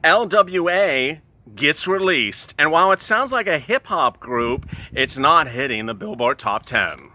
LWA gets released, and while it sounds like a hip-hop group, it's not hitting the Billboard Top 10.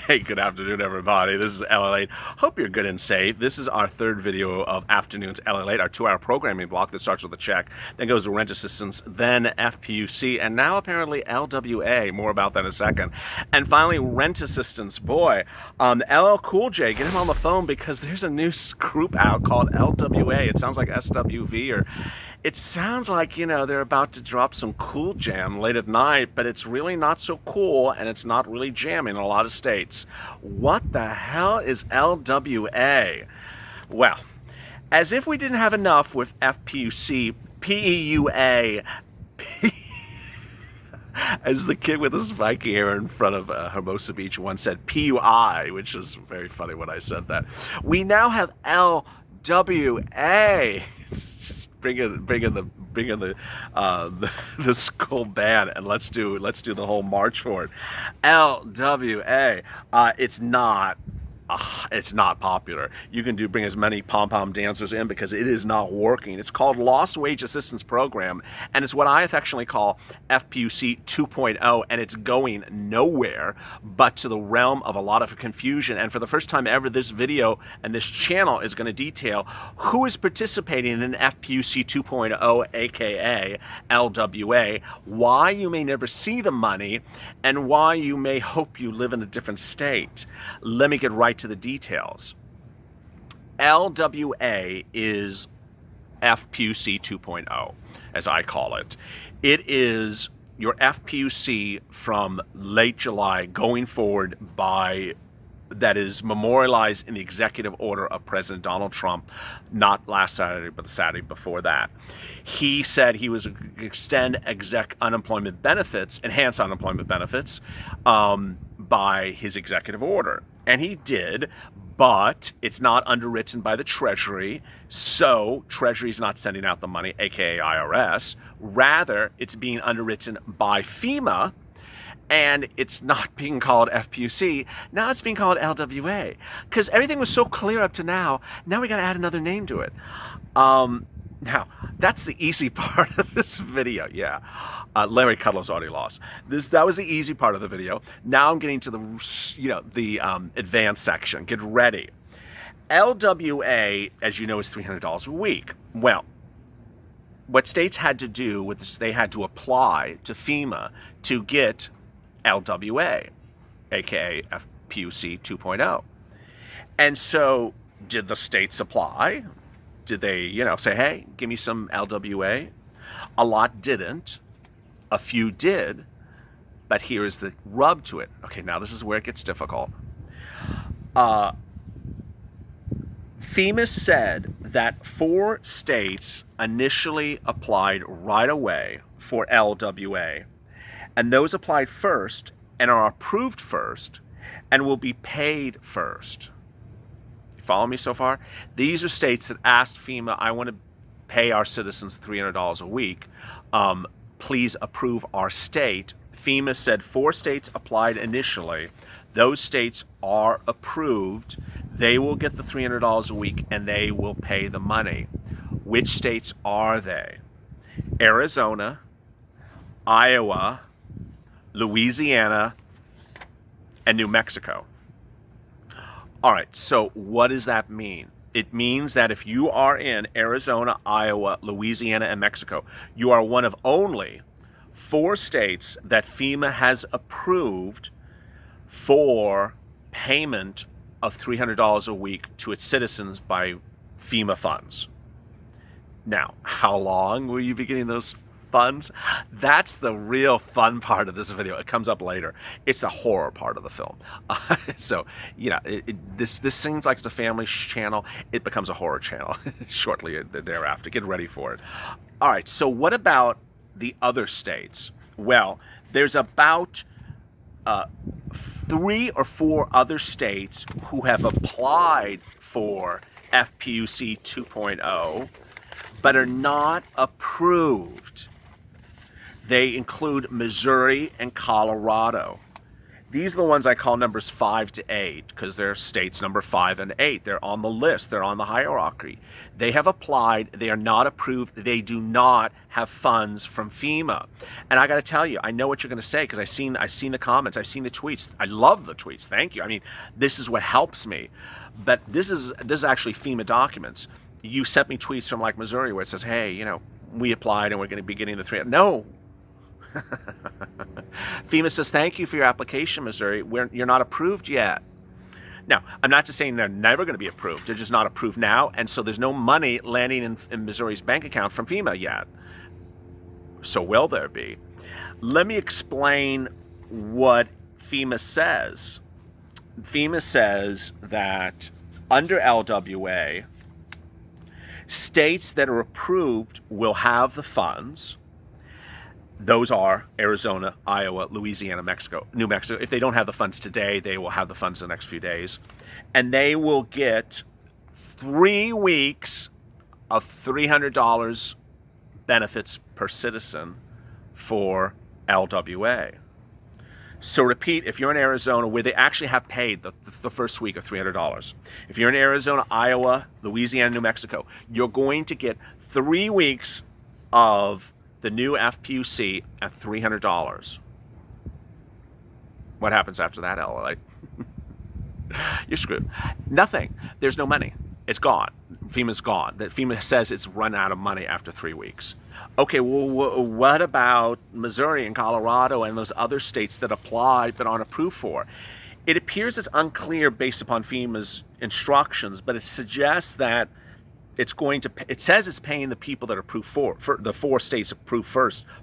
Hey, good afternoon, everybody. This is LALATE. Hope you're good and safe. This is our third video of Afternoons LALATE, our 2-hour programming block that starts with a check, then goes to rent assistance, then FPUC, and now apparently LWA. More about that in a second. And finally, rent assistance. Boy, LL Cool J, get him on the phone because there's a new group out called LWA. It sounds like SWV, or it sounds like, you know, they're about to drop some cool jam late at night, but it's really not so cool, and it's not really jamming in a lot of states. What the hell is LWA? Well, as if we didn't have enough with FPUC, PEUA, as the kid with the spiky hair in front of Hermosa Beach once said, PUI, which is very funny when I said that. We now have LWA. It's just bring in the school band, and let's do the whole march for it. LWA. It's not popular. You can bring as many pom-pom dancers in because it is not working. It's called Lost Wage Assistance Program, and it's what I affectionately call FPUC 2.0, and it's going nowhere but to the realm of a lot of confusion. And for the first time ever, this video and this channel is going to detail who is participating in FPUC 2.0, aka LWA, why you may never see the money, and why you may hope you live in a different state. Let me get right to the details. LWA is FPUC 2.0, as I call it. It is your FPUC from late July going forward that is memorialized in the executive order of President Donald Trump, not last Saturday, but the Saturday before that. He said he was going to extend enhanced unemployment benefits, by his executive order. And he did, but it's not underwritten by the Treasury, so Treasury's not sending out the money, aka IRS. Rather, it's being underwritten by FEMA, and it's not being called FPUC. Now it's being called LWA. Because everything was so clear up to now we got to add another name to it. Now, that's the easy part of this video, yeah. Larry Kudlow's already lost. That was the easy part of the video. Now I'm getting to the advanced section. Get ready. LWA, as you know, is $300 a week. Well, what states had to do with this, they had to apply to FEMA to get LWA, aka FPUC 2.0. And so, did the states apply? Did they, say, hey, give me some LWA? A lot didn't. A few did. But here is the rub to it. Okay, now this is where it gets difficult. FEMA said that 4 states initially applied right away for LWA. And those applied first and are approved first and will be paid first. Follow me so far? These are states that asked FEMA, I want to pay our citizens $300 a week. Please approve our state. FEMA said 4 states applied initially. Those states are approved. They will get the $300 a week and they will pay the money. Which states are they? Arizona, Iowa, Louisiana, and New Mexico. All right, so what does that mean? It means that if you are in Arizona, Iowa, Louisiana, and Mexico, you are one of only 4 states that FEMA has approved for payment of $300 a week to its citizens by FEMA funds. Now, how long will you be getting those funds. That's the real fun part of this video. It comes up later. It's the horror part of the film. So, you know, this seems like it's a family channel. It becomes a horror channel shortly thereafter. Get ready for it. All right, so what about the other states? Well, there's about 3 or 4 other states who have applied for FPUC 2.0 but are not approved. They include Missouri and Colorado. These are the ones I call numbers 5 to 8 because they're states number 5 and 8. They're on the list. They're on the hierarchy. They have applied. They are not approved. They do not have funds from FEMA. And I got to tell you, I know what you're going to say because I've seen the comments. I've seen the tweets. I love the tweets. Thank you. I mean, this is what helps me. But this is actually FEMA documents. You sent me tweets from like Missouri where it says, hey, you know, we applied and we're going to be getting the 3. No. FEMA says, thank you for your application, Missouri. You're not approved yet. Now, I'm not just saying they're never going to be approved. They're just not approved now. And so there's no money landing in Missouri's bank account from FEMA yet. So will there be? Let me explain what FEMA says. FEMA says that under LWA, states that are approved will have the funds. Those are Arizona, Iowa, Louisiana, New Mexico. If they don't have the funds today, they will have the funds in the next few days. And they will get 3 weeks of $300 benefits per citizen for LWA. So repeat, if you're in Arizona, where they actually have paid the first week of $300. If you're in Arizona, Iowa, Louisiana, New Mexico, you're going to get 3 weeks of the new FPUC at $300. What happens after that, LA? You're screwed. Nothing. There's no money. It's gone. FEMA's gone. FEMA says it's run out of money after 3 weeks. Okay, well, what about Missouri and Colorado and those other states that applied but aren't approved for? It appears it's unclear based upon FEMA's instructions, but it suggests that it says it's paying the people that are approved for the 4 states approved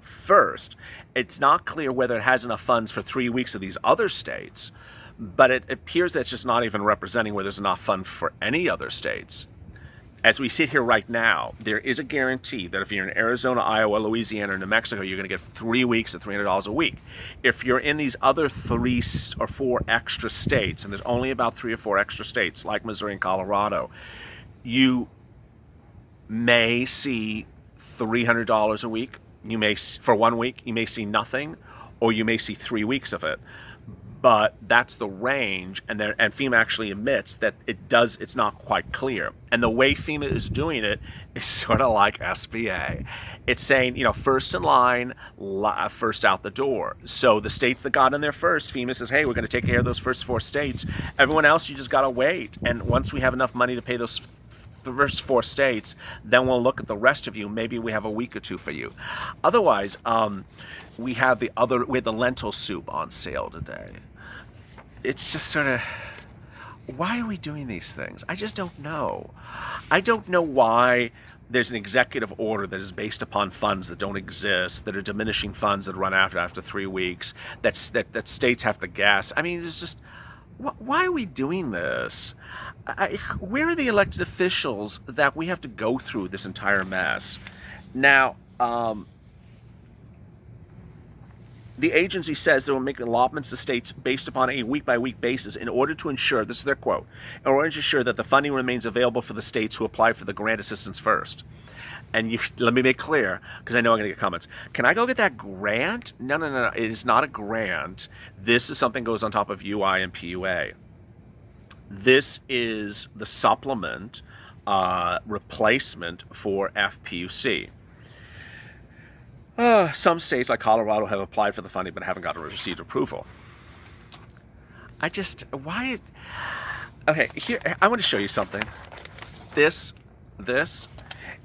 first. It's not clear whether it has enough funds for 3 weeks of these other states, but it appears that it's just not even representing where there's enough funds for any other states. As we sit here right now, there is a guarantee that if you're in Arizona, Iowa, Louisiana, or New Mexico, you're going to get 3 weeks at $300 a week. If you're in these other 3 or 4 extra states, and there's only about 3 or 4 extra states like Missouri and Colorado, you may see $300 a week. You may, for 1 week, you may see nothing, or you may see 3 weeks of it. But that's the range, and FEMA actually admits that it's not quite clear. And the way FEMA is doing it is sort of like SBA. It's saying, you know, first in line, first out the door. So the states that got in there first, FEMA says, hey, we're going to take care of those first 4 states. Everyone else, you just got to wait. And once we have enough money to pay those first 4 states, then we'll look at the rest of you. Maybe we have a week or 2 for you. Otherwise, we have the lentil soup on sale today. It's just sort of, why are we doing these things? I just don't know. I don't know why there's an executive order that is based upon funds that don't exist, that are diminishing funds that run after 3 weeks, that states have to guess. I mean, it's just, why are we doing this? Where are the elected officials that we have to go through this entire mess? Now, the agency says they will make allotments to states based upon a week-by-week basis in order to ensure, this is their quote, in order to ensure that the funding remains available for the states who apply for the grant assistance first. And let me make clear, because I know I'm going to get comments. Can I go get that grant? No. It is not a grant. This is something that goes on top of UI and PUA. This is the supplement replacement for FPUC. Some states like Colorado have applied for the funding but haven't received approval. Okay, here, I want to show you something. This,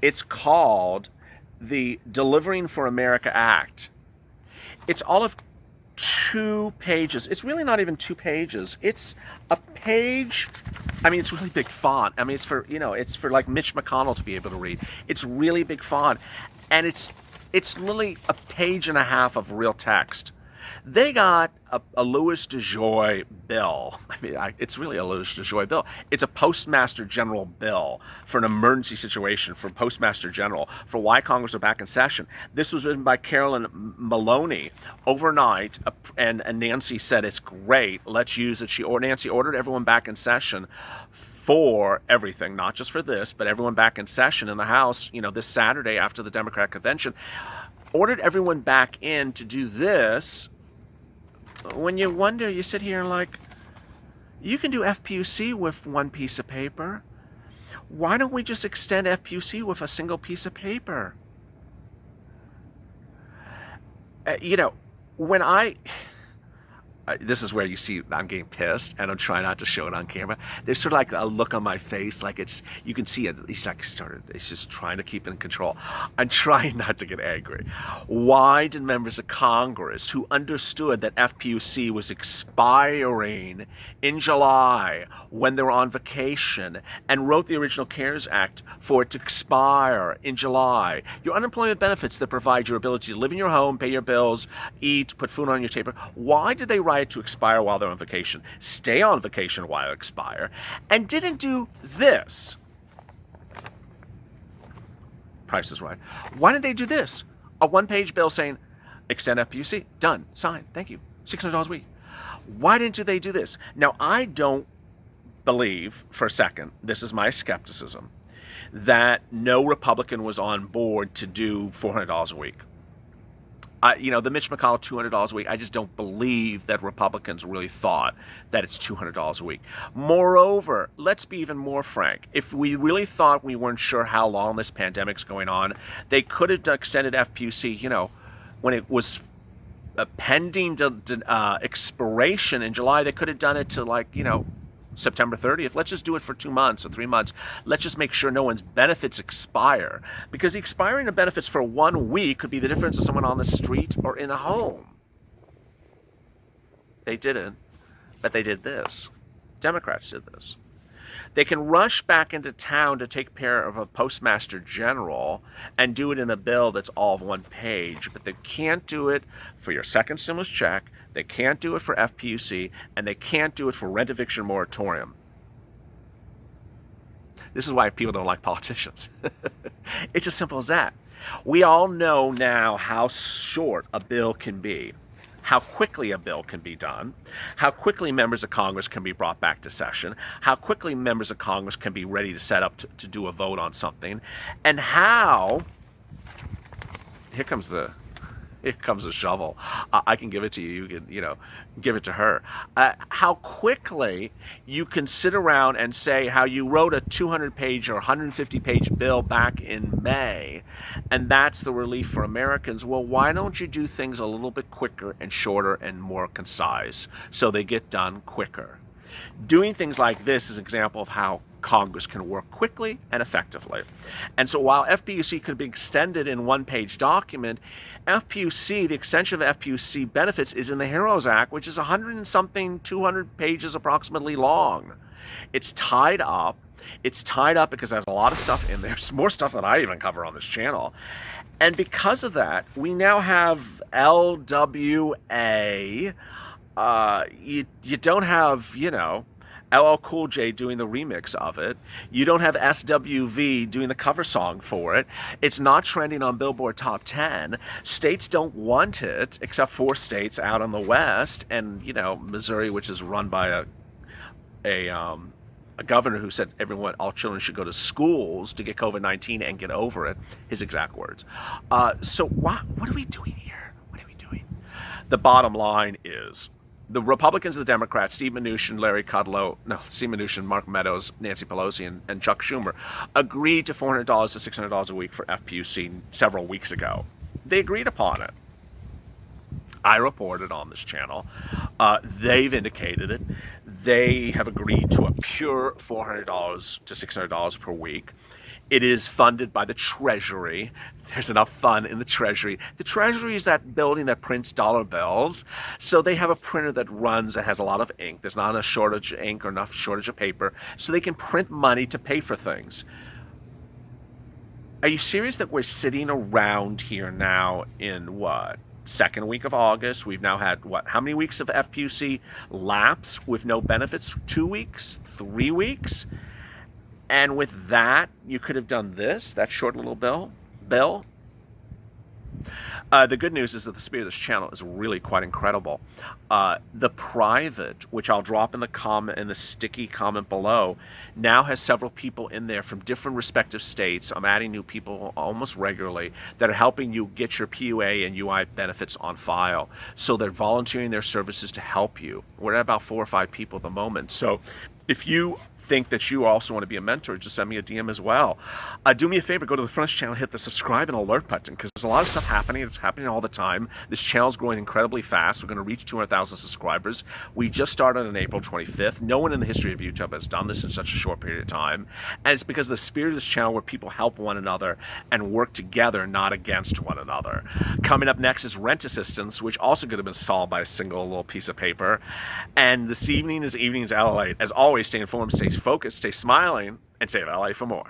it's called the Delivering for America Act. It's all of 2 pages. It's really not even 2 pages. It's a page. I mean, it's really big font. I mean, it's for like Mitch McConnell to be able to read. It's really big font, and it's It's literally a page and a half of real text. They got a Louis DeJoy bill. I mean, it's really a Louis DeJoy bill. It's a Postmaster General bill for an emergency situation for Postmaster General for why Congress are back in session. This was written by Carolyn Maloney overnight, and Nancy said it's great. Let's use it. Nancy ordered everyone back in session for everything, not just for this, but everyone back in session in the House, this Saturday after the Democratic convention. Ordered everyone back in to do this. When you wonder, you sit here and like, you can do FPUC with one piece of paper. Why don't we just extend FPUC with a single piece of paper? When this is where you see I'm getting pissed, and I'm trying not to show it on camera. There's sort of like a look on my face, like you can see it. He's just trying to keep it in control. I'm trying not to get angry. Why did members of Congress who understood that FPUC was expiring in July when they were on vacation and wrote the original CARES Act for it to expire in July? Your unemployment benefits that provide your ability to live in your home, pay your bills, eat, put food on your table. Why did they write to expire while they're on vacation, stay on vacation while it expire, and didn't do this? Price is Right. Why didn't they do this? A one-page bill saying, extend FPUC, done, signed, thank you, $600 a week. Why didn't they do this? Now, I don't believe for a second, this is my skepticism, that no Republican was on board to do $400 a week. The Mitch McConnell $200 a week, I just don't believe that Republicans really thought that it's $200 a week. Moreover, let's be even more frank. If we really thought we weren't sure how long this pandemic's going on, they could have extended FPUC, when it was pending expiration in July. They could have done it to September 30th. Let's just do it for 2 months or 3 months. Let's just make sure no one's benefits expire. Because the expiring of benefits for 1 week could be the difference of someone on the street or in a home. They didn't, but they did this. Democrats did this. They can rush back into town to take care of a Postmaster General and do it in a bill that's all of one page, but they can't do it for your second stimulus check, they can't do it for FPUC, and they can't do it for rent eviction moratorium. This is why people don't like politicians. It's as simple as that. We all know now how short a bill can be, how quickly a bill can be done, how quickly members of Congress can be brought back to session, how quickly members of Congress can be ready to set up to do a vote on something, and how, here comes the shovel. I can give it to you. You can, give it to her. How quickly you can sit around and say how you wrote a 200-page or 150-page bill back in May, and that's the relief for Americans. Well, why don't you do things a little bit quicker and shorter and more concise so they get done quicker? Doing things like this is an example of how Congress can work quickly and effectively. And so while FPUC could be extended in one-page document, the extension of FPUC benefits is in the HEROES Act, which is 100 and something, 200 pages approximately long. It's tied up. It's tied up because there's a lot of stuff in there. There's more stuff than I even cover on this channel. And because of that, we now have LWA. You don't have, LL Cool J doing the remix of it. You don't have SWV doing the cover song for it. It's not trending on Billboard Top 10. States don't want it, except 4 states out on the West, and Missouri, which is run by a governor who said all children should go to schools to get COVID-19 and get over it. His exact words. So what are we doing here? What are we doing? The bottom line is, the Republicans and the Democrats, Steve Mnuchin, Mark Meadows, Nancy Pelosi, and Chuck Schumer, agreed to $400 to $600 a week for FPUC several weeks ago. They agreed upon it. I reported on this channel. They've indicated it. They have agreed to a pure $400 to $600 per week. It is funded by the Treasury. There's enough fun in the Treasury. The Treasury is that building that prints dollar bills. So they have a printer that runs, that has a lot of ink. There's not a shortage of ink or enough shortage of paper. So they can print money to pay for things. Are you serious that we're sitting around here now in what? Second week of August. We've now had what? How many weeks of FPUC lapse with no benefits? 2 weeks? 3 weeks? And with that, you could have done this, that short little bill. The good news is that the speed of this channel is really quite incredible. The private, which I'll drop in the sticky comment below, now has several people in there from different respective states. I'm adding new people almost regularly that are helping you get your PUA and UI benefits on file. So they're volunteering their services to help you. We're at about 4 or 5 people at the moment. So if you think that you also want to be a mentor, just send me a DM as well. Do me a favor, go to the front of the channel, hit the subscribe and alert button, because there's a lot of stuff happening. It's happening all the time. This channel's growing incredibly fast. We're going to reach 200,000 subscribers. We just started on April 25th. No one in the history of YouTube has done this in such a short period of time. And it's because of the spirit of this channel where people help one another and work together, not against one another. Coming up next is rent assistance, which also could have been solved by a single little piece of paper. And this evening is Evenings LA. As always, stay informed, stay focused, stay smiling, and save LA for more.